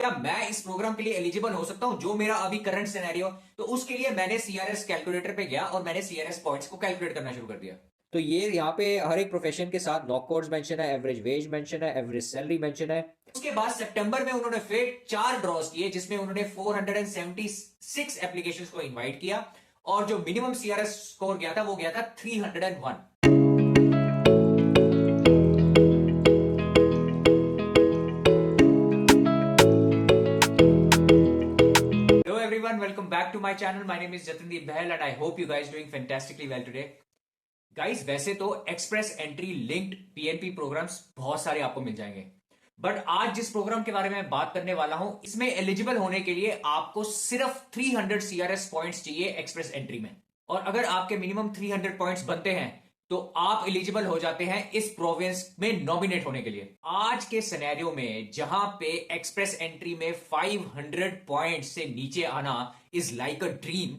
क्या मैं इस प्रोग्राम के लिए एलिजिबल हो सकता हूं, जो मेरा अभी करंट सिनेरियो। तो उसके लिए मैंने सीआरएस कैलकुलेटर पे गया और मैंने सीआरएस पॉइंट्स को कैलकुलेट करना शुरू कर दिया। तो ये यहाँ पे हर एक प्रोफेशन के साथ नॉक कोड्स मेंशन है, एवरेज वेज मेंशन है, एवरेज सैलरी मेंशन है। उसके बाद सितंबर में उन्होंने फिर 4 ड्रॉज किए, जिसमें उन्होंने 476 एप्लीकेशंस को इनवाइट किया और जो मिनिमम सीआरएस स्कोर गया था वो गया था 301। Hello everyone, welcome back to my channel. My name is Jatindeep Bahel and I hope you guys doing fantastically well today. Guys, वैसे तो express entry linked PNP programs बहुत सारे आपको मिल जाएंगे, बट आज जिस प्रोग्राम के बारे में बात करने वाला हूं, इसमें एलिजिबल होने के लिए आपको सिर्फ 300 सीआरएस पॉइंट्स चाहिए एक्सप्रेस एंट्री में। और अगर आपके मिनिमम 300 पॉइंट्स बनते हैं तो आप एलिजिबल हो जाते हैं इस प्रोविंस में नॉमिनेट होने के लिए। आज के सिनेरियो में जहां पे एक्सप्रेस एंट्री में 500 पॉइंट से नीचे आना इज लाइक अ ड्रीम,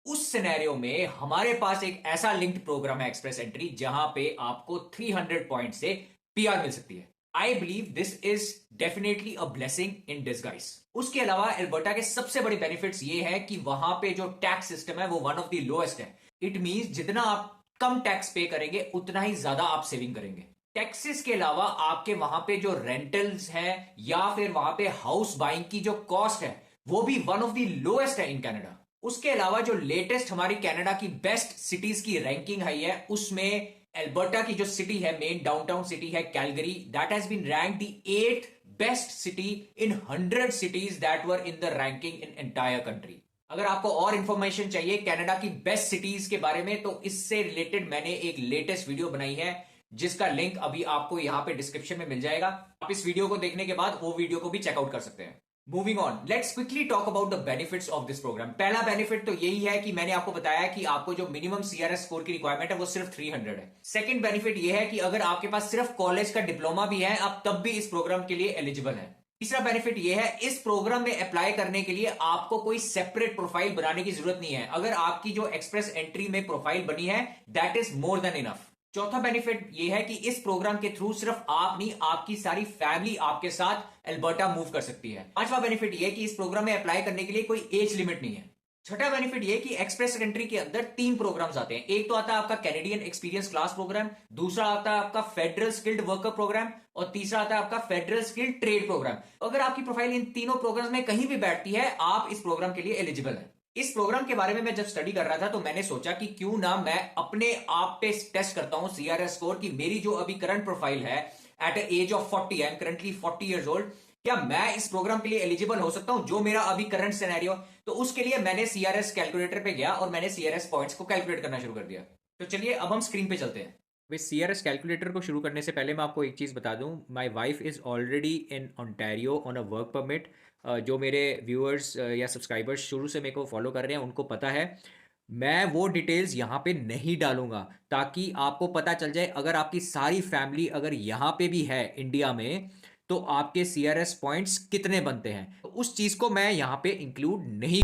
उस सिनेरियो में हमारे पास एक ऐसा लिंक्ड प्रोग्राम है एक्सप्रेस एंट्री, जहां पे आपको 300 पॉइंट से पीआर मिल सकती है। I believe this is definitely a blessing in disguise. उसके अलावा एल्बर्टा के सबसे बड़े बेनिफिट्स ये है कि वहां पे जो टैक्स सिस्टम है वो वन ऑफ द लोएस्ट है। इट मींस जितना आप कम टैक्स पे करेंगे उतना ही ज्यादा आप सेविंग करेंगे। टैक्सेस के अलावा आपके वहां पे जो रेंटल्स है या फिर वहां पे हाउस बाइंग की जो कॉस्ट है वो भी वन ऑफ द लोएस्ट है इन कनाडा। उसके अलावा जो लेटेस्ट हमारी कनाडा की बेस्ट सिटीज की रैंकिंग आई है, उसमें एल्बर्टा की जो सिटी है, मेन डाउनटाउन सिटी है Calgary, that has been ranked the 8th best city in 100 cities that were in the ranking in entire country. अगर आपको और इंफॉर्मेशन चाहिए कनाडा की बेस्ट सिटीज के बारे में तो इससे रिलेटेड मैंने एक लेटेस्ट वीडियो बनाई है, जिसका लिंक अभी आपको यहां पे डिस्क्रिप्शन में मिल जाएगा। आप इस वीडियो को देखने के बाद वो वीडियो को भी चेकआउट कर सकते हैं। Moving on, let's quickly talk about the benefits of this program. पहला बेनिफिट तो यही है कि मैंने आपको बताया कि आपको जो मिनिमम सीआरएस स्कोर की रिक्वायरमेंट है वो सिर्फ 300 है। सेकंड बेनिफिट ये है कि अगर आपके पास सिर्फ कॉलेज का डिप्लोमा भी है, आप तब भी इस प्रोग्राम के लिए एलिजिबल है। तीसरा बेनिफिट यह है, इस प्रोग्राम में अप्लाई करने के लिए आपको कोई सेपरेट प्रोफाइल बनाने की जरूरत नहीं है। अगर आपकी जो एक्सप्रेस एंट्री में प्रोफाइल बनी है, that is more than enough. चौथा बेनिफिट यह है कि इस प्रोग्राम के थ्रू सिर्फ आप नहीं, आपकी सारी फैमिली आपके साथ अल्बर्टा मूव कर सकती है। पांचवा बेनिफिट यह है कि इस प्रोग्राम में अप्लाई करने के लिए कोई एज लिमिट नहीं है। छठा बेनिफिट यह कि एक्सप्रेस एंट्री के अंदर 3 प्रोग्राम्स आते हैं। एक तो आता है आपका कैनेडियन एक्सपीरियंस क्लास प्रोग्राम, दूसरा आता है आपका फेडरल स्किल्ड वर्कर प्रोग्राम और तीसरा आता है आपका फेडरल स्किल्ड ट्रेड प्रोग्राम। अगर आपकी प्रोफाइल इन तीनों प्रोग्राम्स में कहीं भी बैठती है, आप इस प्रोग्राम के लिए एलिजिबल है। इस प्रोग्राम के बारे में मैं जब स्टडी कर रहा था तो मैंने सोचा कि क्यों ना मैं अपने आप पे टेस्ट करता हूं सीआरएस स्कोर की मेरी जो अभी करंट प्रोफाइल है at age of 40, I am currently 40 years old, क्या मैं इस प्रोग्राम के लिए एलिजिबल हो सकता हूं, जो मेरा अभी करंट सिनेरियो। तो उसके लिए मैंने सीआरएस कैलकुलेटर पे गया और मैंने सीआरएस पॉइंट्स को कैलकुलेट करना शुरू कर दिया। तो चलिए अब हम स्क्रीन पे चलते हैं। विद सीआरएस कैलकुलेटर को शुरू करने से पहले मैं आपको एक चीज़ बता दूं, my wife is already in Ontario on a work permit. जो मेरे व्यूअर्स या सब्सक्राइबर्स शुरू से मेरे को फॉलो कर रहे हैं उनको पता है। मैं वो डिटेल्स यहाँ पे नहीं डालूंगा ताकि आपको पता चल जाए अगर आपकी सारी फैमिली अगर यहाँ पे भी है इंडिया में तो आपके सीआरएस पॉइंट्स कितने बनते हैं, तो उस चीज़ को मैं यहाँ पे इंक्लूड नहीं।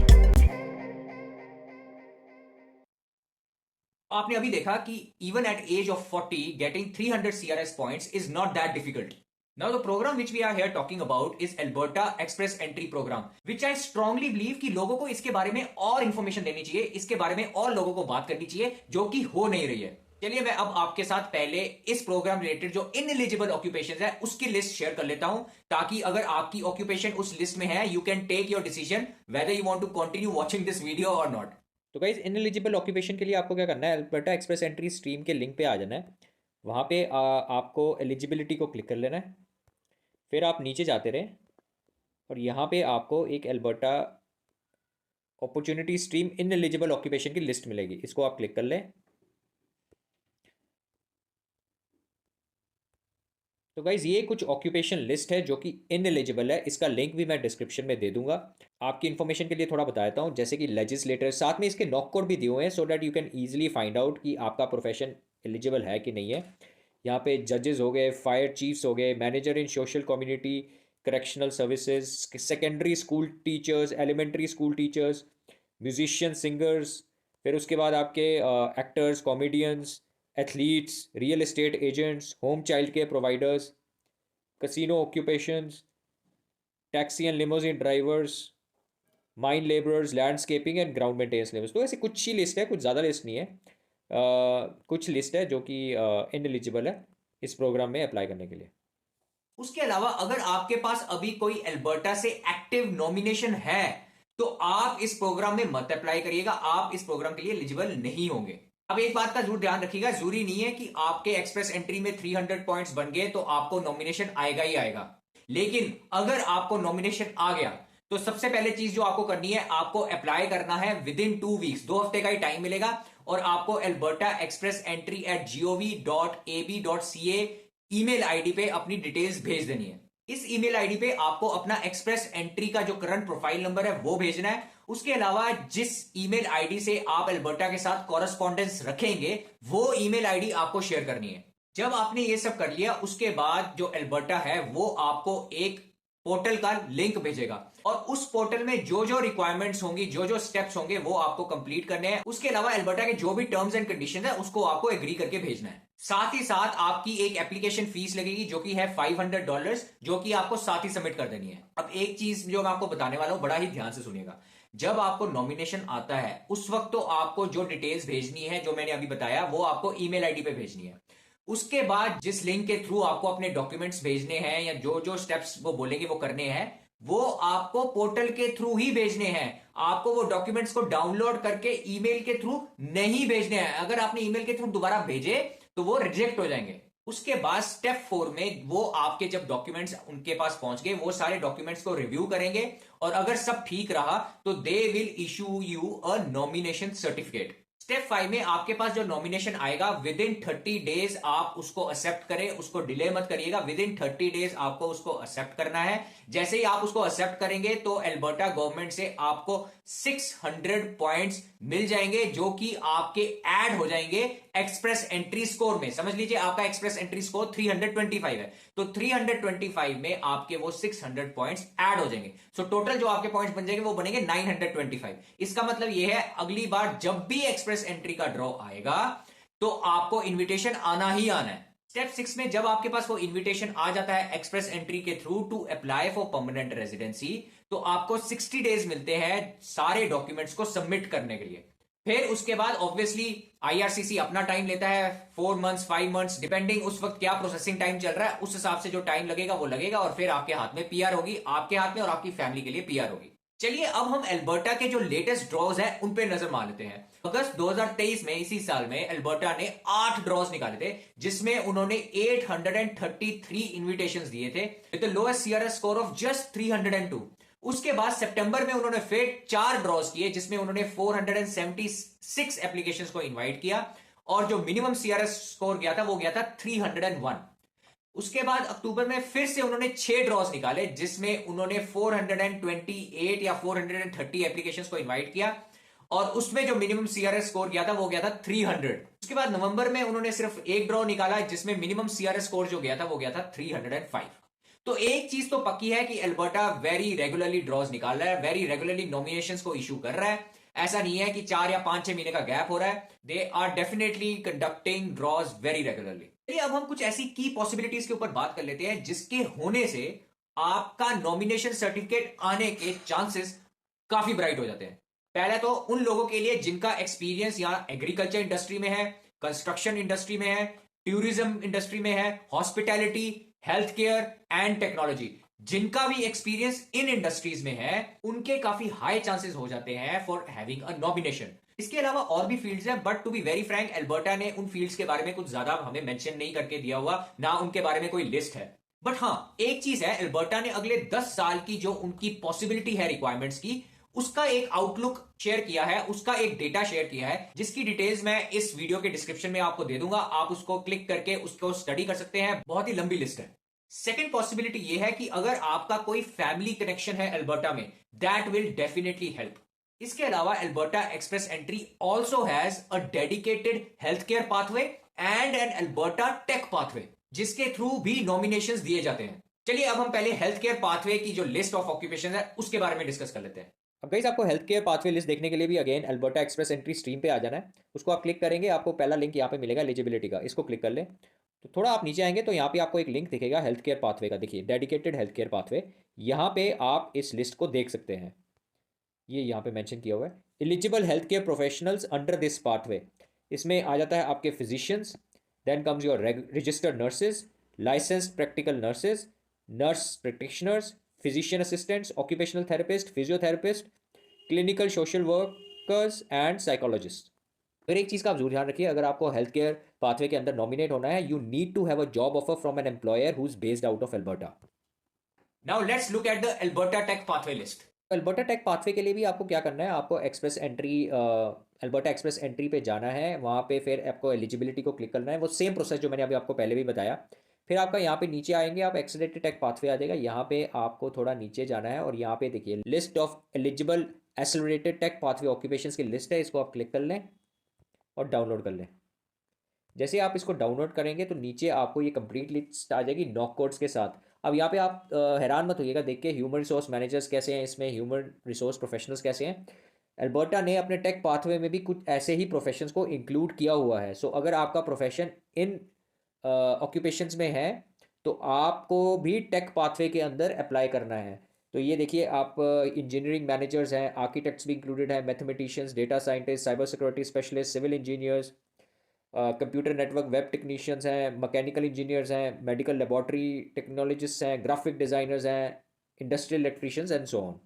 आपने अभी देखा कि even at age of 40 getting 300 CRS points is not that difficult. Now the program which we are here talking about is Alberta Express Entry Program, which I strongly believe कि लोगों को इसके बारे में और इंफॉर्मेशन देनी चाहिए, इसके बारे में और लोगों को बात करनी चाहिए, जो कि हो नहीं रही है। चलिए मैं अब आपके साथ पहले इस प्रोग्राम रिलेटेड जो इनएलिजिबल ऑक्यूपेशंस है उसकी लिस्ट शेयर कर लेता हूं, ताकि अगर आपकी ऑक्यूपेशन उस लिस्ट में है, you can take your decision whether you want to continue watching this video और नॉट। तो गाइज इनएलिजिबल ऑक्यूपेशन के लिए आपको क्या करना है, अल्बर्टा एक्सप्रेस एंट्री स्ट्रीम के लिंक पे आ जाना है। वहाँ पे आपको एलिजिबिलिटी को क्लिक कर लेना है। फिर आप नीचे जाते रहे और यहाँ पे आपको एक Alberta opportunity stream in eligible occupation की लिस्ट मिलेगी, इसको आप क्लिक कर लें। तो गाइज ये कुछ ऑक्यूपेशन लिस्ट है जो कि इन एलिजिबल है, इसका लिंक भी मैं डिस्क्रिप्शन में दे दूंगा। आपकी इन्फॉर्मेशन के लिए थोड़ा बताता हूँ, जैसे कि लेजिस्लेटर, साथ में इसके नॉक कोड भी दिए हुए हैं so that you can easily find out कि आपका प्रोफेशन एलिजिबल है कि नहीं है। यहाँ पे जजेस हो गए, फायर चीफ्स हो गए, manager in social community correctional services, secondary school teachers, elementary school teachers, musician singers, फिर उसके बाद आपके actors, comedians, athletes, real estate agents, home child care providers, casino occupations, taxi and limousine drivers, mine labourers, landscaping and ground maintenance labours. तो ऐसी कुछ ही list है, कुछ ज़्यादा लिस्ट नहीं है। कुछ लिस्ट है जो कि इनएलिजिबल है इस प्रोग्राम में अप्लाई करने के लिए। उसके अलावा अगर आपके पास अभी कोई अल्बर्टा से एक्टिव नॉमिनेशन है तो आप इस प्रोग्राम में मत अप्लाई करिएगा, आप इस प्रोग्राम के लिए एलिजिबल नहीं होंगे। अब एक बात का जरूर ध्यान रखिएगा, जरूरी नहीं है कि आपके एक्सप्रेस एंट्री में 300 पॉइंट्स बन गए तो आपको नॉमिनेशन आएगा ही आएगा। लेकिन अगर आपको नॉमिनेशन आ गया तो सबसे पहले चीज जो आपको करनी है, आपको अप्लाई करना है विद इन 2 वीक्स, 2 हफ्ते का ही टाइम मिलेगा, और आपको Alberta express entry @gov.ab.ca email ID पे अपनी डिटेल्स भेज देनी है। इस ईमेल आईडी पे आपको अपना एक्सप्रेस एंट्री का जो करंट प्रोफाइल नंबर है वो भेजना है। उसके अलावा जिस ईमेल आईडी से आप अल्बर्टा के साथ कॉरेस्पॉन्डेंस रखेंगे वो ईमेल आईडी आपको शेयर करनी है। जब आपने ये सब कर लिया उसके बाद जो अल्बर्टा है वो आपको एक पोर्टल का लिंक भेजेगा, और उस पोर्टल में जो जो रिक्वायरमेंट्स होंगी, जो जो स्टेप्स होंगे वो आपको कंप्लीट करने हैं। उसके अलावा अल्बर्टा के जो भी टर्म्स एंड कंडीशंस है उसको आपको एग्री करके भेजना है। साथ ही साथ आपकी एक एप्लीकेशन फीस लगेगी जो कि है $500, जो कि आपको साथ ही सबमिट कर देनी है। अब एक चीज जो मैं आपको बताने वाला हूं, बड़ा ही ध्यान से सुनिएगा। जब आपको नॉमिनेशन आता है उस वक्त तो आपको जो डिटेल्स भेजनी है जो मैंने अभी बताया वो आपको ईमेल आईडी पे भेजनी है। उसके बाद जिस लिंक के थ्रू आपको अपने डॉक्यूमेंट्स भेजने हैं या जो जो स्टेप्स वो बोलेंगे वो करने हैं, वो आपको पोर्टल के थ्रू ही भेजने हैं। आपको वो डॉक्यूमेंट्स को डाउनलोड करके ईमेल के थ्रू नहीं भेजने हैं। अगर आपने ईमेल के थ्रू दोबारा भेजे तो वो रिजेक्ट हो जाएंगे। उसके बाद स्टेप 4 में वो आपके जब डॉक्यूमेंट्स उनके पास पहुंच गए वो सारे डॉक्यूमेंट्स को रिव्यू करेंगे, और अगर सब ठीक रहा तो they will issue you a nomination certificate. Step 5 में आपके पास जो नॉमिनेशन आएगा विद इन 30 डेज आप उसको एक्सेप्ट करें, उसको डिले मत करिएगा। विद इन 30 डेज आपको उसको एक्सेप्ट करना है। जैसे ही आप उसको एक्सेप्ट करेंगे तो अल्बर्टा गवर्नमेंट से आपको 600 पॉइंट्स मिल जाएंगे जो कि आपके ऐड हो जाएंगे एक्सप्रेस एंट्री स्कोर में। समझ लीजिए आपका एक्सप्रेस एंट्री स्कोर 325 है, तो 325 में आपके वो 600 पॉइंट्स ऐड हो जाएंगे। सो टोटल जो आपके पॉइंट्स बन जाएंगे वो बनेंगे 925। इसका मतलब ये है अगली बार जब भी एक्सप्रेस एंट्री का ड्रॉ आएगा तो आपको इन्विटेशन आना ही आना है। स्टेप 6 में जब आपके पास वो इन्विटेशन आ जाता है एक्सप्रेस एंट्री के through to apply for permanent residency, तो आपको 60 डेज मिलते हैं सारे डॉक्यूमेंट्स को सबमिट करने के लिए। फिर उसके बाद ऑब्वियसली आईआरसीसी अपना टाइम लेता है, 4 मंथ्स 5 मंथ्स डिपेंडिंग उस वक्त क्या प्रोसेसिंग टाइम चल रहा है, उस हिसाब से जो टाइम लगेगा वो लगेगा, और फिर आपके हाथ में पीआर होगी, आपके हाथ में और आपकी फैमिली के लिए पीआर होगी। चलिए अब हम अल्बर्टा के जो लेटेस्ट ड्रॉज हैं उन पे नजर मार लेते हैं। अगस्त 2023 में इसी साल में अल्बर्टा ने 8 ड्रॉज निकाले थे जिसमें उन्होंने 833 इन्विटेशंस दिए थे with the lowest CRS score of just 302। उसके बाद सितंबर में उन्होंने फिर 4 ड्रॉज किए जिसमें उन्होंने 476 एप्लीकेशंस को इनवाइट किया, और जो मिनिमम सीआरएस स्कोर गया था वो गया था 301। उसके बाद अक्टूबर में फिर से उन्होंने 6 ड्रॉज निकाले जिसमें उन्होंने 428 या 430 एप्लीकेशंस को इनवाइट किया, और उसमें जो मिनिमम सीआरएस स्कोर गया था वो गया था 300। उसके बाद नवंबर में उन्होंने सिर्फ एक ड्रॉ निकाला जिसमें मिनिमम सीआरएस स्कोर जो गया था वो गया था 305। तो एक चीज तो पक्की है कि अल्बर्टा वेरी रेगुलरली ड्रॉज निकाल रहा है, वेरी रेगुलरली नॉमिनेशंस को इशू कर रहा है। ऐसा नहीं है कि 4 या 5-6 महीने का गैप हो रहा है। They are definitely conducting draws very regularly. चलिए अब हम कुछ ऐसी की पॉसिबिलिटीज के ऊपर बात कर लेते हैं जिसके होने से आपका नॉमिनेशन सर्टिफिकेट आने के चांसेस काफी ब्राइट हो जाते हैं। पहले तो उन लोगों के लिए जिनका एक्सपीरियंस या एग्रीकल्चर इंडस्ट्री में है, कंस्ट्रक्शन इंडस्ट्री में है, टूरिज्म इंडस्ट्री में है, hospitality, health care and technology, जिनका भी एक्सपीरियंस इन इंडस्ट्रीज में है उनके काफी हाई चांसेस हो जाते हैं फॉर हैविंग अ नॉमिनेशन। इसके अलावा और भी फील्ड्स हैं, but to be very frank Alberta ने उन फील्ड्स के बारे में कुछ ज्यादा हमें मेंशन नहीं करके दिया हुआ, ना उनके बारे में कोई लिस्ट है। बट हाँ एक चीज है, अल्बर्टा ने अगले 10 साल की जो उनकी पॉसिबिलिटी है रिक्वायरमेंट्स की उसका एक आउटलुक शेयर किया है, उसका एक डेटा शेयर किया है जिसकी डिटेल्स मैं इस वीडियो के डिस्क्रिप्शन में आपको दे दूंगा। आप उसको क्लिक करके उसको स्टडी कर सकते हैं, बहुत ही लंबी लिस्ट है। सेकेंड पॉसिबिलिटी यह है कि अगर आपका कोई फैमिली कनेक्शन है अल्बर्टा में, दैट विल डेफिनेटली हेल्प। इसके अलावा Alberta express entry also has a dedicated health care pathway and an Alberta tech pathway जिसके थ्रू भी नॉमिनेशंस दिए जाते हैं। चलिए अब हम पहले हेल्थ केयर पाथवे की जो लिस्ट ऑफ ऑक्यूपेशन है उसके बारे में डिस्कस कर लेते हैं। अब गाइस आपको हेल्थ केयर पाथवे लिस्ट देखने के लिए भी again Alberta express entry stream पे आ जाना है। उसको आप क्लिक करेंगे, आपको पहला लिंक यहाँ पे मिलेगा एलिजिबिलिटी का, इसको क्लिक कर लें। तो थोड़ा आप नीचे आएंगे तो यहाँ पे आपको एक लिंक दिखेगा हेल्थ केयर पाथवे का, देखिए डेडिकेटेड हेल्थ केयर पाथवे। यहाँ पे आप इस लिस्ट को देख सकते हैं, ये यहाँ पे मेंशन किया हुआ है eligible health care professionals under this pathway. इसमें आ जाता है आपके physicians, then comes your registered nurses, licensed practical nurses, nurse practitioners, physician assistants, occupational therapist, physiotherapist, clinical social workers and psychologist. अगर एक चीज़ का आप जरूर ध्यान रखिए, अगर आपको हेल्थ केयर पाथवे के अंदर नॉमिनेट होना है, you need to have a job offer from an employer who is based out of Alberta. Now let's look at the Alberta tech pathway list. Alberta tech pathway के लिए भी आपको क्या करना है, आपको express entry, Alberta express entry पे जाना है, वहाँ पे फिर आपको एलिजिबिलिटी को क्लिक करना है, वो सेम प्रोसेस जो मैंने अभी आपको पहले भी बताया। फिर आपका यहाँ पे नीचे आएंगे आप, एक्सेलरेटेड टेक पाथवे आ जाएगा, यहाँ पे आपको थोड़ा नीचे जाना है और यहाँ पे देखिए list of eligible accelerated tech pathway occupations की लिस्ट है, इसको आप क्लिक कर लें और डाउनलोड कर लें। जैसे आप इसको डाउनलोड करेंगे तो नीचे आपको ये कंप्लीट लिस्ट आ जाएगी नॉक कोड्स के साथ। अब यहाँ पे आप हैरान मत होइएगा देख के ह्यूमन रिसोर्स मैनेजर्स कैसे हैं, इसमें ह्यूमन रिसोर्स प्रोफेशनल्स कैसे हैं। अल्बर्टा ने अपने टेक पाथवे में भी कुछ ऐसे ही प्रोफेशंस को इंक्लूड किया हुआ है। सो अगर आपका प्रोफेशन इन ऑक्यूपेशंस में है तो आपको भी टेक पाथवे के अंदर अप्लाई करना है। तो ये देखिए आप इंजीनियरिंग मैनेजर्स हैं, आर्किटेक्ट्स भी इंक्लूडेड हैं, mathematicians, data scientist, cyber security specialist, civil engineers, computer network web technicians हैं, मैकेनिकल इंजीनियर्स हैं, मेडिकल लेबॉर्ट्री टेक्नोलॉजिस्ट हैं, ग्राफिक डिज़ाइनर्स हैं, industrial electricians and so on.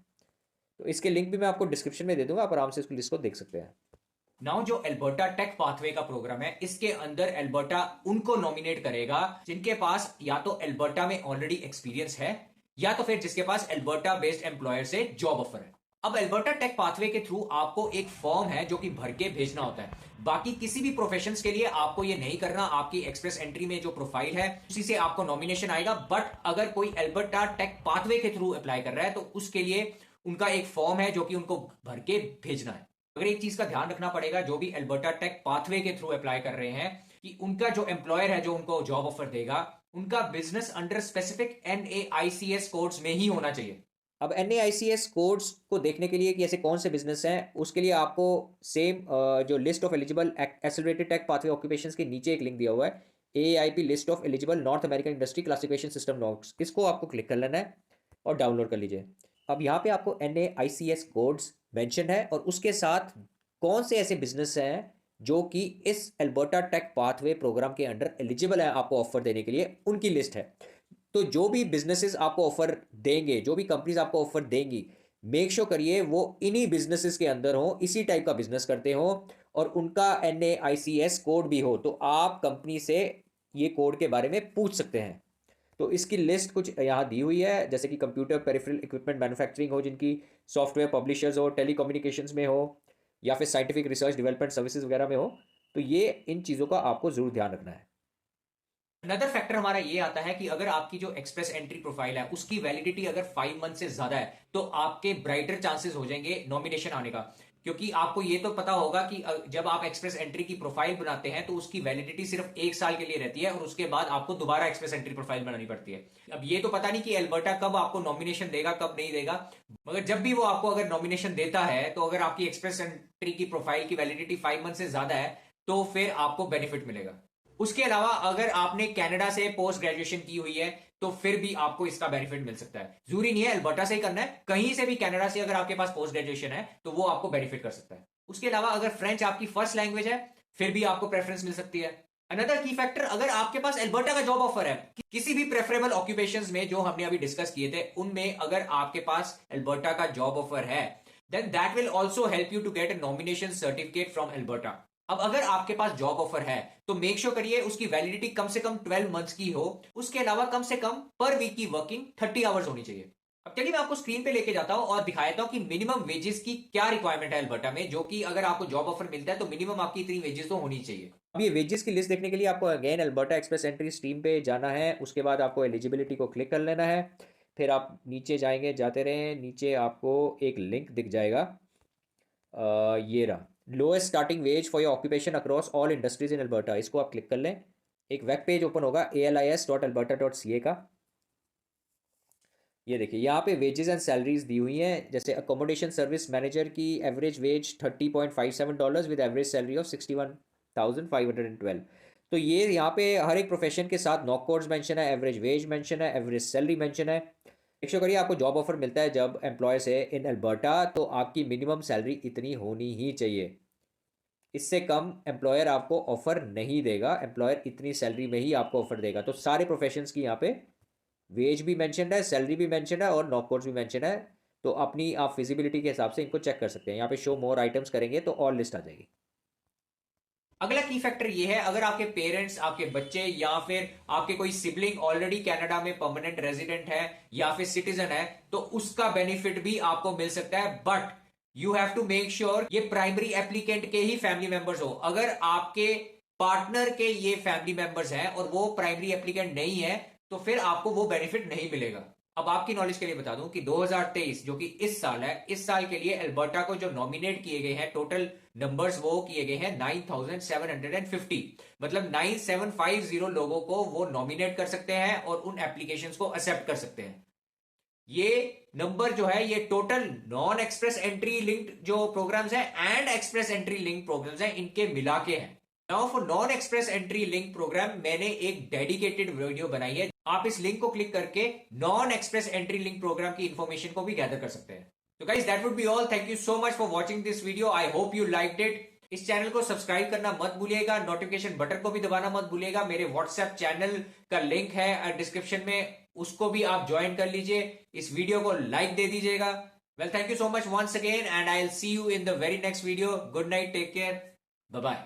तो इसके लिंक भी मैं आपको डिस्क्रिप्शन में दे दूंगा, आप आराम से इस लिस्ट को देख सकते हैं। नाउ जो एल्बर्टा टेक पाथवे का प्रोग्राम है, इसके अंदर एल्बर्टा उनको नॉमिनेट करेगा जिनके पास या तो एल्बर्टा में ऑलरेडी एक्सपीरियंस है या तो फिर जिसके पास एल्बर्टा बेस्ड एम्प्लॉयर से जॉब ऑफर है। अब एल्बर्टा टेक पाथवे के थ्रू आपको एक फॉर्म है जो कि भर के भेजना होता है। बाकी किसी भी प्रोफेशन के लिए आपको ये नहीं करना, आपकी एक्सप्रेस एंट्री में जो प्रोफाइल है उसी से आपको नॉमिनेशन आएगा। बट अगर कोई एल्बर्टा टेक पाथवे के थ्रू अप्लाई कर रहा है तो उसके लिए उनका एक फॉर्म है जो कि उनको भर के भेजना है। अगर एक चीज का ध्यान रखना पड़ेगा जो भी एल्बर्टा टेक पाथवे के थ्रू अप्लाई कर रहे हैं कि उनका जो एम्प्लॉयर है जो उनको जॉब ऑफर देगा उनका business under specific NAICS codes में ही होना चाहिए। अब NAICS कोड्स को देखने के लिए कि ऐसे कौन से बिजनेस हैं, उसके लिए आपको सेम जो list of eligible accelerated tech pathway occupations के नीचे एक लिंक दिया हुआ है, AIP list of eligible North American industry classification system notes, इसको आपको क्लिक कर लेना है और डाउनलोड कर लीजिए। अब यहाँ पे आपको NAICS कोड्स मेंशन है और उसके साथ कौन से ऐसे बिजनेस हैं जो कि इस एल्बर्टा टेक पाथवे प्रोग्राम के अंडर एलिजिबल है आपको ऑफर देने के लिए, उनकी लिस्ट है। तो जो भी बिजनेसेस आपको ऑफर देंगे, जो भी कंपनीज आपको ऑफर देंगी, मेक श्योर करिए वो इन्हीं बिजनेसेस के अंदर हो, इसी टाइप का बिजनेस करते हो और उनका NAICS कोड भी हो, तो आप कंपनी से ये कोड के बारे में पूछ सकते हैं। तो इसकी लिस्ट कुछ यहाँ दी हुई है, जैसे कि कंप्यूटर पेरिफेरल इक्विपमेंट मैन्युफैक्चरिंग हो जिनकी सॉफ्टवेयर पब्लिशर्स हो, टेलीकम्युनिकेशंस में हो या फिर साइंटिफिक रिसर्च डेवलपमेंट सर्विसेज वगैरह में हो, तो ये इन चीज़ों का आपको ज़रूर ध्यान रखना है। अनदर फैक्टर हमारा ये आता है कि अगर आपकी जो एक्सप्रेस एंट्री प्रोफाइल है उसकी वैलिडिटी अगर 5 मंथ से ज्यादा है तो आपके ब्राइटर चांसेस हो जाएंगे नॉमिनेशन आने का। क्योंकि आपको ये तो पता होगा कि जब आप एक्सप्रेस एंट्री की प्रोफाइल बनाते हैं तो उसकी वैलिडिटी सिर्फ 1 साल के लिए रहती है और उसके बाद आपको दोबारा एक्सप्रेस एंट्री प्रोफाइल बनानी पड़ती है। अब ये तो पता नहीं कि एल्बर्टा कब आपको नॉमिनेशन देगा कब नहीं देगा, मगर जब भी वो आपको अगर नॉमिनेशन देता है तो अगर आपकी एक्सप्रेस एंट्री की प्रोफाइल की वैलिडिटी 5 मंथ से ज्यादा है तो फिर आपको बेनिफिट मिलेगा। उसके अलावा अगर आपने कनाडा से पोस्ट ग्रेजुएशन की हुई है तो फिर भी आपको इसका बेनिफिट मिल सकता है। जरूरी नहीं है एल्बर्टा से ही करना है, कहीं से भी कनाडा से अगर आपके पास पोस्ट ग्रेजुएशन है तो वो आपको बेनिफिट कर सकता है। उसके अलावा अगर फ्रेंच आपकी फर्स्ट लैंग्वेज है फिर भी आपको प्रेफरेंस मिल सकती है। अनदर की फैक्टर, अगर आपके पास एल्बर्टा का जॉब ऑफर है किसी भी प्रेफरेबल ऑक्यूपेशंस में जो हमने अभी डिस्कस किए थे उनमें अगर आपके पास एल्बर्टा का जॉब ऑफर है then that will also help you to get a nomination certificate from Alberta. अब अगर आपके पास जॉब ऑफर है तो मेक श्योर करिए उसकी वैलिडिटी कम से कम 12 मंथ्स की हो। उसके अलावा कम से कम पर वीक की वर्किंग 30 आवर्स होनी चाहिए। अब चलिए मैं आपको स्क्रीन पे लेके जाता हूं और दिखाता हूं कि मिनिमम वेजेस की क्या रिक्वायरमेंट है अल्बर्टा में, जो कि अगर आपको जॉब ऑफर मिलता है तो मिनिमम आपकी इतनी वेजेस तो होनी चाहिए। अब ये वेजेस की लिस्ट देखने के लिए आपको again Alberta express entry stream पे जाना है, उसके बाद आपको एलिजिबिलिटी को क्लिक कर लेना है, फिर आप नीचे जाएंगे, जाते रहें, नीचे आपको एक लिंक दिख जाएगा, ये रहा, lowest starting ways for your occupation across all industries in Alberta, इसको आप क्लिक कर लें। एक वेब पेज ओपन होगा ALIS.alberta.ca का। ये देखिए यहाँ पे वेजेस एंड सैलरीज दी हुई हैं, जैसे अकोमोडेशन सर्विस मैनेजर की average wage $30.57 with average salary of 61,512। तो ये यहाँ पे हर एक प्रोफेशन के साथ नॉक कोड्स मेंशन है, एवरेज वेज मेंशन है, एवरेज सैलरी मेंशन है। मेक श्योर करिए आपको जॉब ऑफर मिलता है जब एम्प्लॉयर से इन अल्बर्टा, तो आपकी मिनिमम सैलरी इतनी होनी ही चाहिए। इससे कम एम्प्लॉयर आपको ऑफर नहीं देगा, एम्प्लॉयर इतनी सैलरी में ही आपको ऑफर देगा। तो सारे प्रोफेशंस की यहाँ पे वेज भी मेंशन्ड है, सैलरी भी मेंशन्ड है और नॉक कोड्स भी मेंशन है। तो अपनी आप फिजिबिलिटी के हिसाब से इनको चेक कर सकते हैं। यहाँ पे शो मोर आइटम्स करेंगे तो और लिस्ट आ जाएगी। अगला की फैक्टर ये है, अगर आपके पेरेंट्स, आपके बच्चे या फिर आपके कोई सिबलिंग ऑलरेडी कनाडा में परमानेंट रेजिडेंट है या फिर सिटीजन है, तो उसका बेनिफिट भी आपको मिल सकता है। But you have to make sure ये प्राइमरी एप्लीकेंट के ही फैमिली मेंबर्स हो। अगर आपके पार्टनर के ये फैमिली मेंबर्स हैं और वो प्राइमरी एप्लीकेंट नहीं है, तो फिर आपको वो बेनिफिट नहीं मिलेगा। अब आपकी नॉलेज के लिए बता दूं कि 2023 जो कि इस साल है, इस साल के लिए अल्बर्टा को जो नॉमिनेट किए गए हैं टोटल नंबर्स वो किए गए हैं 9750। मतलब 9750 लोगों को वो नॉमिनेट कर सकते हैं और उन एप्लीकेशंस को एक्सेप्ट कर सकते हैं। ये नंबर जो है ये total non express entry linked जो प्रोग्राम्स हैं and express entry link programs हैं, इनके मिला के हैं। Now for non express entry link program मैंने एक डेडिकेटेड वीडियो बनाई है। आप इस लिंक को क्लिक करके non express entry link program की इंफॉर्मेशन को भी गैदर कर सकते हैं। तो guys that would be all. Thank you so much for watching this video. I hope you liked it. इस चैनल को सब्सक्राइब करना मत भूलिएगा, नोटिफिकेशन बटन को भी दबाना मत भूलिएगा। मेरे व्हाट्सएप चैनल का लिंक है डिस्क्रिप्शन में, उसको भी आप ज्वाइन कर लीजिए। इस वीडियो को लाइक दे दीजिएगा। Well, thank you so much once again and I will see you in the very next video. Good night, take care, bye bye.